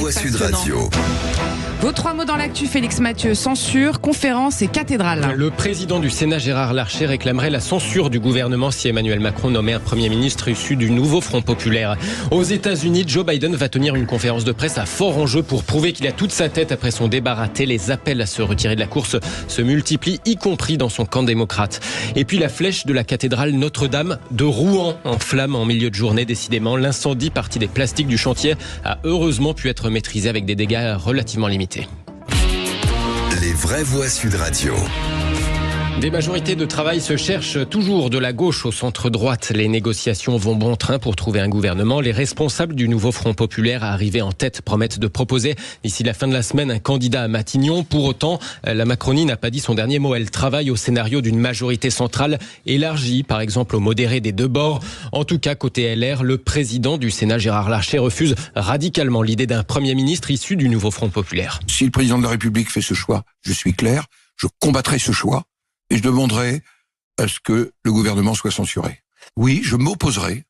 Voix Sud Radio. Vos 3 mots dans l'actu, Félix Mathieu: censure, conférence et cathédrale. Le président du Sénat, Gérard Larcher, réclamerait la censure du gouvernement si Emmanuel Macron nommait un Premier ministre issu du nouveau Front populaire. Aux États-Unis, Joe Biden va tenir une conférence de presse à fort enjeu pour prouver qu'il a toute sa tête après son débat raté. Les appels à se retirer de la course se multiplient, y compris dans son camp démocrate. Et puis la flèche de la cathédrale Notre-Dame de Rouen en flammes en milieu de journée. Décidément, l'incendie parti des plastiques du chantier a heureusement pu être maîtrisé avec des dégâts relativement limités. Les vraies voix Sud Radio. Des majorités de travail se cherchent toujours de la gauche au centre-droite. Les négociations vont bon train pour trouver un gouvernement. Les responsables du nouveau Front populaire, arrivés en tête, promettent de proposer d'ici la fin de la semaine un candidat à Matignon. Pour autant, la Macronie n'a pas dit son dernier mot. Elle travaille au scénario d'une majorité centrale élargie, par exemple aux modérés des deux bords. En tout cas, côté LR, le président du Sénat, Gérard Larcher, refuse radicalement l'idée d'un Premier ministre issu du nouveau Front populaire. Si le président de la République fait ce choix, je suis clair, je combattrai ce choix. Et je demanderai à ce que le gouvernement soit censuré. Oui, je m'opposerai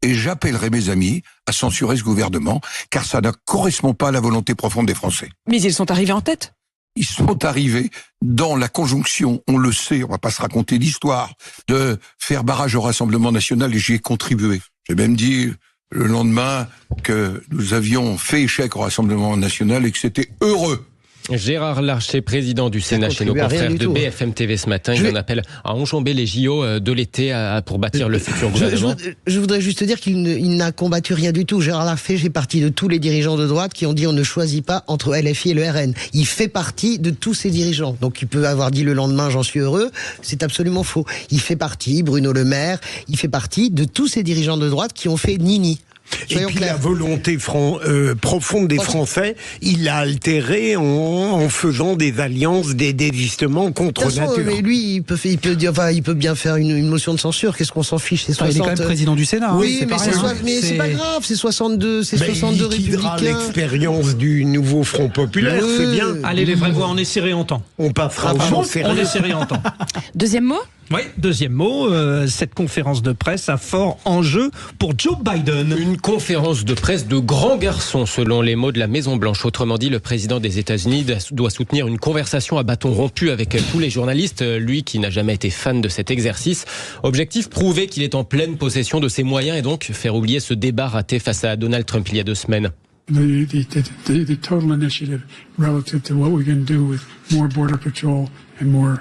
et j'appellerai mes amis à censurer ce gouvernement, car ça ne correspond pas à la volonté profonde des Français. Mais ils sont arrivés en tête. Ils sont arrivés dans la conjonction, on le sait, on va pas se raconter l'histoire, de faire barrage au Rassemblement national, et j'y ai contribué. J'ai même dit le lendemain que nous avions fait échec au Rassemblement national et que c'était heureux. Gérard Larcher, président du Sénat, chez nos confrères de BFM TV ce matin. Il en appelle à enjamber les JO de l'été pour bâtir le futur gouvernement. Je voudrais juste dire qu'il n'a combattu rien du tout. Gérard Larcher fait partie de tous les dirigeants de droite qui ont dit on ne choisit pas entre LFI et le RN. Il fait partie de tous ces dirigeants. Donc il peut avoir dit le lendemain j'en suis heureux. C'est absolument faux. Il fait partie, Bruno Le Maire, il fait partie de tous ces dirigeants de droite qui ont fait nini. Et puis la volonté profonde des Français, il l'a altérée en faisant des alliances, des désistements contre nature. Mais lui, il peut bien faire une motion de censure. Qu'est-ce qu'on s'en fiche? C'est 60... Il est quand même président du Sénat. Oui, hein, mais c'est pas grave. C'est 62 républicains. L'expérience du nouveau Front populaire, c'est bien. Allez, les vraies voix, on est serré en temps. On passera au champ sérieux. On est serré en temps. Deuxième mot? Oui, deuxième mot, cette conférence de presse a fort enjeu pour Joe Biden. Une conférence de presse de grand garçon, selon les mots de la Maison-Blanche. Autrement dit, le président des États-Unis doit soutenir une conversation à bâton rompu avec tous les journalistes, lui qui n'a jamais été fan de cet exercice. Objectif, prouver qu'il est en pleine possession de ses moyens et donc faire oublier ce débat raté face à Donald Trump il y a 2 semaines. The total initiative relative to what we can do with more border patrol and more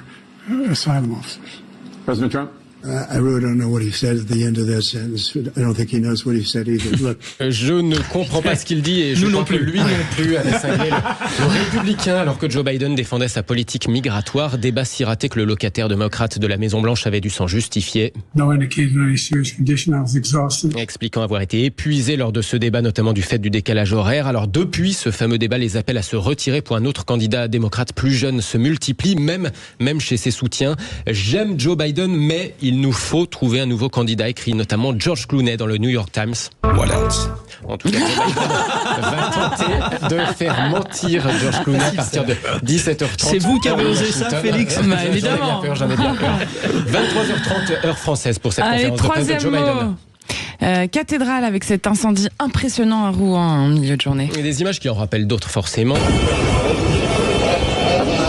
asylum officers. President Trump? I really don't know what he said at the end of that sentence. I don't think he knows what he said either. Look. Je ne comprends pas ce qu'il dit et je crois que lui non plus avait cinglé le républicain alors que Joe Biden défendait sa politique migratoire. Débat si raté que le locataire démocrate de la Maison-Blanche avait dû s'en justifier. Expliquant avoir été épuisé lors de ce débat, notamment du fait du décalage horaire. Alors depuis ce fameux débat, les appels à se retirer pour un autre candidat démocrate plus jeune se multiplient, même chez ses soutiens. J'aime Joe Biden, mais il nous faut trouver un nouveau candidat, écrit notamment George Clooney dans le New York Times. Voilà. En tout cas, Joe Biden va tenter de faire mentir George Clooney à partir de 17h30. C'est vous qui avez osé ça, Félix? Évidemment. J'en ai bien peur. 23h30 heure française pour cette conférence de presse de Joe Biden. Cathédrale avec cet incendie impressionnant à Rouen en milieu de journée. Et des images qui en rappellent d'autres forcément.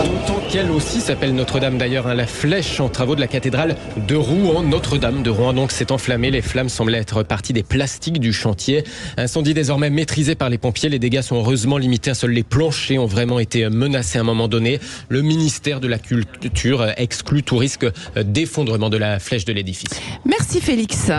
Autant qu'elle aussi s'appelle Notre-Dame d'ailleurs, la flèche en travaux de la cathédrale de Rouen, Notre-Dame de Rouen donc s'est enflammée. Les flammes semblent être parties des plastiques du chantier. Incendie désormais maîtrisé par les pompiers. Les dégâts sont heureusement limités. Seuls les planchers ont vraiment été menacés à un moment donné. Le ministère de la Culture exclut tout risque d'effondrement de la flèche de l'édifice. Merci Félix.